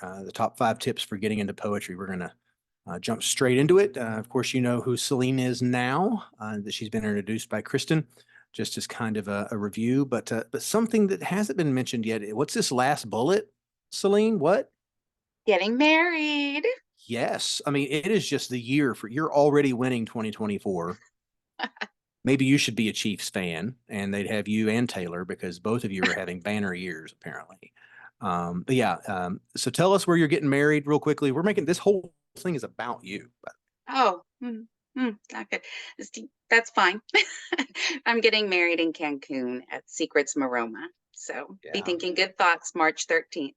the top 5 tips for getting into poetry. We're going to jump straight into it. Of course, you know who Celine is now, that she's been introduced by Kristen, just as kind of a review, but something that hasn't been mentioned yet. What's this last bullet, Celine? What? Getting married. Yes. I mean, it is just the year for you're already winning 2024. Maybe you should be a Chiefs fan and they'd have you and Taylor because both of you are having banner years, apparently. But yeah, so tell us where you're getting married real quickly. We're making this whole thing is about you. Oh, not good. That's fine. I'm getting married in Cancun at Secrets Maroma. So be Yeah. thinking good thoughts March 13th.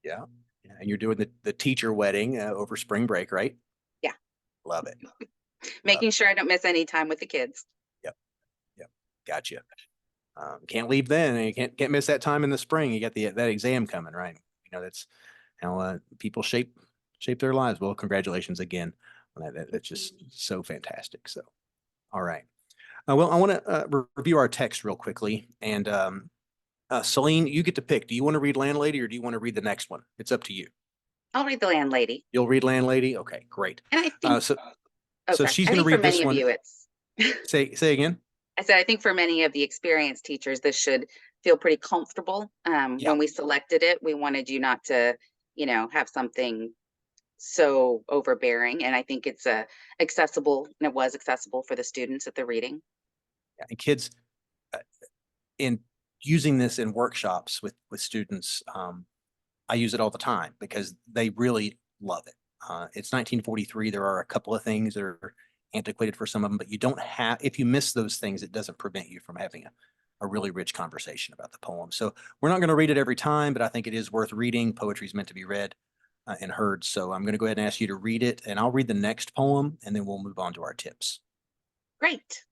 Yeah. Yeah. And you're doing the teacher wedding over spring break, right? Yeah. Love it. Love Making it. sure I don't miss any time with the kids. Yep. Yep. Gotcha. Can't leave then. And you can't miss that time in the spring. You got that exam coming, right? You know, that's how people shape their lives. Well, congratulations again. That's just so fantastic. So, all right. Well, I want to review our text real quickly. And Celine, you get to pick. Do you want to read Landlady or do you want to read the next one? It's up to you. I'll read the landlady. You'll read Landlady. Okay, great. And I think, So oh, sorry. she's I going to think for read this many of one. you, it's, Say again. I said, I think for many of the experienced teachers, this should feel pretty comfortable. Yeah. When we selected it, we wanted you not to, have something so overbearing. And I think it's accessible, and it was accessible for the students at the reading. And kids, uh, in using this in workshops with students, I use it all the time because they really love it. It's 1943. There are a couple of things that are antiquated for some of them, but you don't have, if you miss those things, it doesn't prevent you from having a really rich conversation about the poem. So we're not going to read it every time, but I think it is worth reading. Poetry is meant to be read and heard. So I'm going to go ahead and ask you to read it, and I'll read the next poem, and then we'll move on to our tips. Great.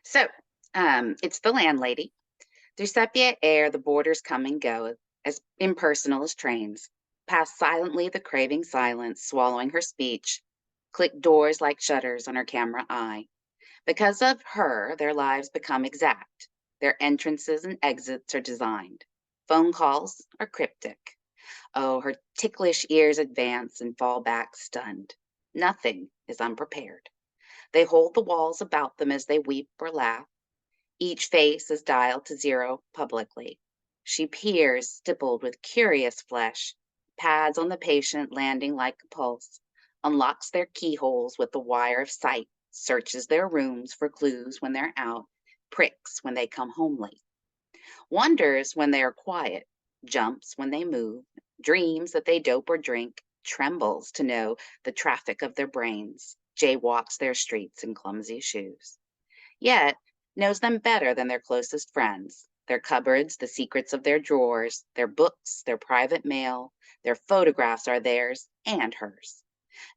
So it's the landlady. Through sepia air, the boarders come and go, as impersonal as trains. Pass silently the craving silence, swallowing her speech. Click doors like shutters on her camera eye. Because of her, their lives become exact. Their entrances and exits are designed. Phone calls are cryptic. Oh, her ticklish ears advance and fall back stunned. Nothing is unprepared. They hold the walls about them as they weep or laugh. Each face is dialed to zero publicly. She peers, stippled with curious flesh, pads on the patient landing like a pulse, unlocks their keyholes with the wire of sight, searches their rooms for clues when they're out, pricks when they come homely, wonders when they are quiet, jumps when they move, dreams that they dope or drink, trembles to know the traffic of their brains, jaywalks their streets in clumsy shoes. Yet knows them better than their closest friends, their cupboards, the secrets of their drawers, their books, their private mail, their photographs are theirs and hers.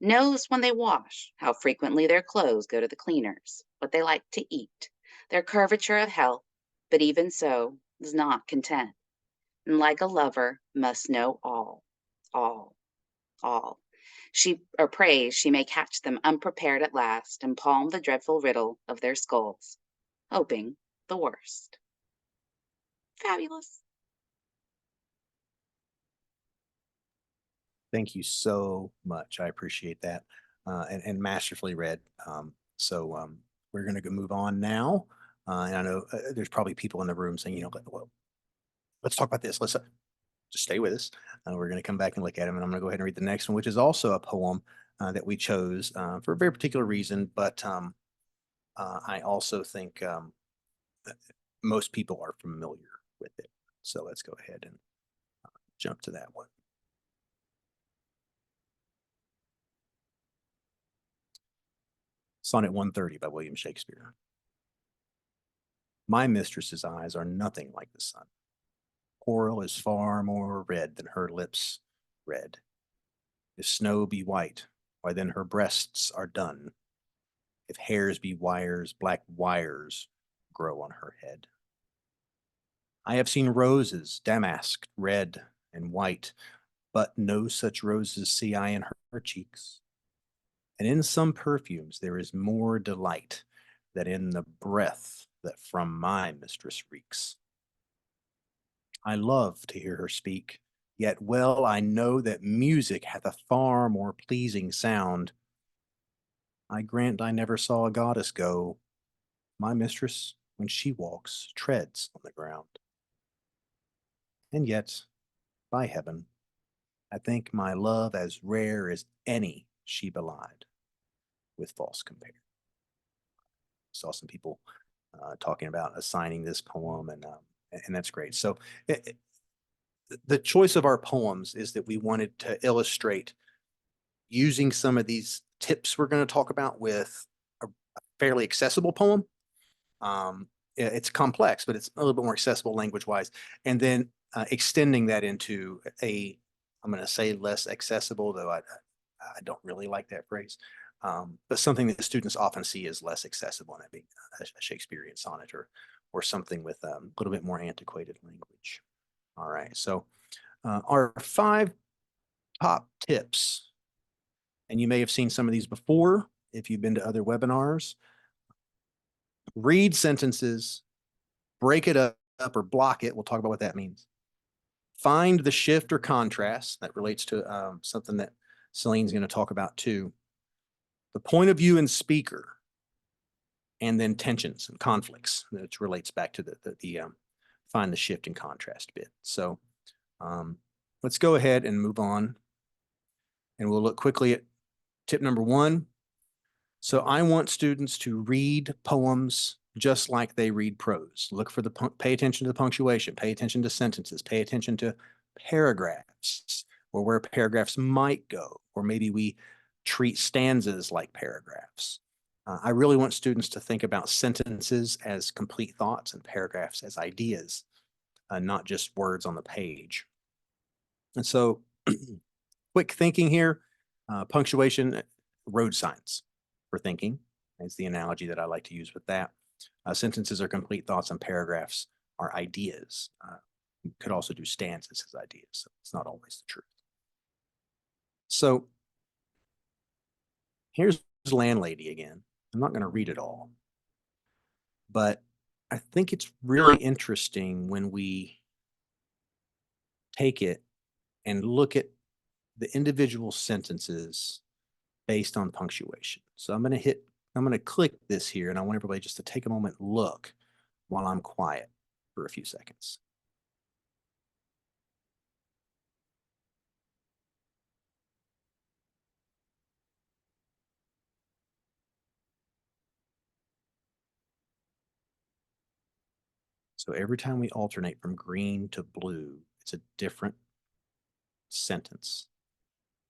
Knows when they wash, how frequently their clothes go to the cleaners, what they like to eat, their curvature of health, but even so is not content. And like a lover, must know all, all. She or prays she may catch them unprepared at last and palm the dreadful riddle of their skulls, hoping the worst. Fabulous. Thank you so much. I appreciate that, and masterfully read. We're going to move on now. And I know there's probably people in the room saying, well, let's talk about this. Let's just stay with us. We're going to come back and look at them, and I'm going to go ahead and read the next one, which is also a poem that we chose for a very particular reason. But I also think that most people are familiar with it. So let's go ahead and jump to that one. Sonnet 130 by William Shakespeare. My mistress's eyes are nothing like the sun. Coral is far more red than her lips red. If snow be white, why then her breasts are dun. If hairs be wires, black wires grow on her head. I have seen roses, damasked, red and white, but no such roses see I in her cheeks. And in some perfumes there is more delight than in the breath that from my mistress reeks. I love to hear her speak, Yet well I know that music hath a far more pleasing sound. I grant I never saw a goddess go. My mistress, when she walks, treads on the ground. And yet, by heaven, I think my love as rare as any she belied, with false compare. Saw some people talking about assigning this poem, and that's great. So the choice of our poems is that we wanted to illustrate using some of these tips we're going to talk about with a fairly accessible poem. It's complex, but it's a little bit more accessible language wise. And then extending that into I'm going to say less accessible, though I don't really like that phrase, but something that the students often see as less accessible, and that being a Shakespearean sonnet or something with a little bit more antiquated language. All right, so our 5 top tips, and you may have seen some of these before if you've been to other webinars. Read sentences, break it up or block it. We'll talk about what that means. Find the shift or contrast that relates to something that Celine's going to talk about too. The point of view and speaker, and then tensions and conflicts, which relates back to the find the shift and contrast bit. So let's go ahead and move on, and we'll look quickly at tip number 1. So I want students to read poems just like they read prose. Look for pay attention to the punctuation, pay attention to sentences, pay attention to paragraphs, or where paragraphs might go, or maybe we treat stanzas like paragraphs. I really want students to think about sentences as complete thoughts and paragraphs as ideas, not just words on the page. And so quick thinking here, punctuation, road signs for thinking is the analogy that I like to use with that. Sentences are complete thoughts and paragraphs are ideas. You could also do stanzas as ideas. So it's not always the truth. So here's Landlady again. I'm not going to read it all, but I think it's really interesting when we take it and look at the individual sentences based on punctuation. So I'm going to click this here, and I want everybody just to take a moment and look while I'm quiet for a few seconds. So every time we alternate from green to blue, it's a different sentence.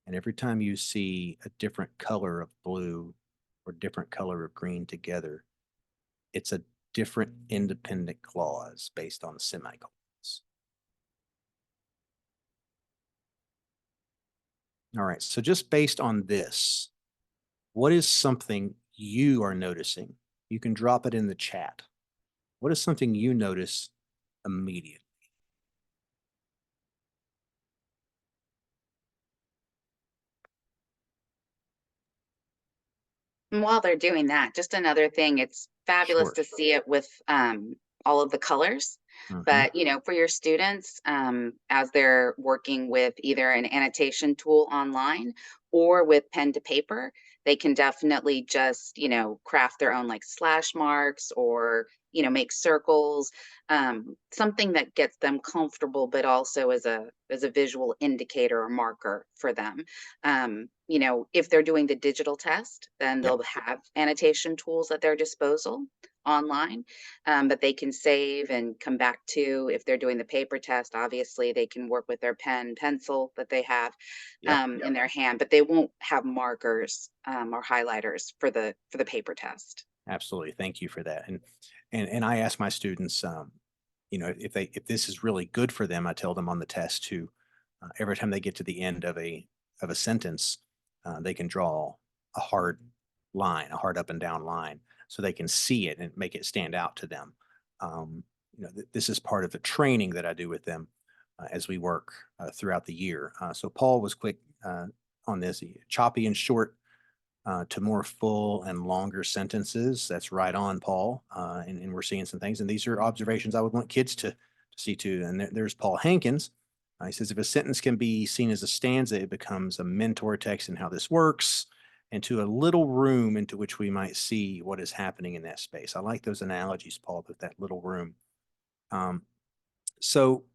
And every time you see a different color of blue or different color of green together, it's a different independent clause based on the semicolons. All right, so just based on this, what is something you are noticing? You can drop it in the chat. What is something you notice immediately? And while they're doing that, just another thing, it's fabulous Sure. to see it with all of the colors. But for your students, as they're working with either an annotation tool online or with pen to paper, they can definitely just craft their own like slash marks or make circles, something that gets them comfortable, but also as a visual indicator or marker for them. If they're doing the digital test, then Yep. they'll have annotation tools at their disposal online that they can save and come back to. If they're doing the paper test, obviously they can work with their pencil that they have Yep. in their hand, but they won't have markers or highlighters for the paper test. Absolutely. Thank you for that. And I ask my students, if this is really good for them, I tell them on the test to every time they get to the end of a sentence, they can draw a hard line, a hard up and down line, so they can see it and make it stand out to them. This is part of the training that I do with them as we work throughout the year. So Paul was quick on this, choppy and short to more full and longer sentences. That's right on, Paul. And we're seeing some things. And these are observations I would want kids to see too. And there's Paul Hankins, He says if a sentence can be seen as a stanza, it becomes a mentor text in how this works, and to a little room into which we might see what is happening in that space. I like those analogies, Paul, with that little room. Um, so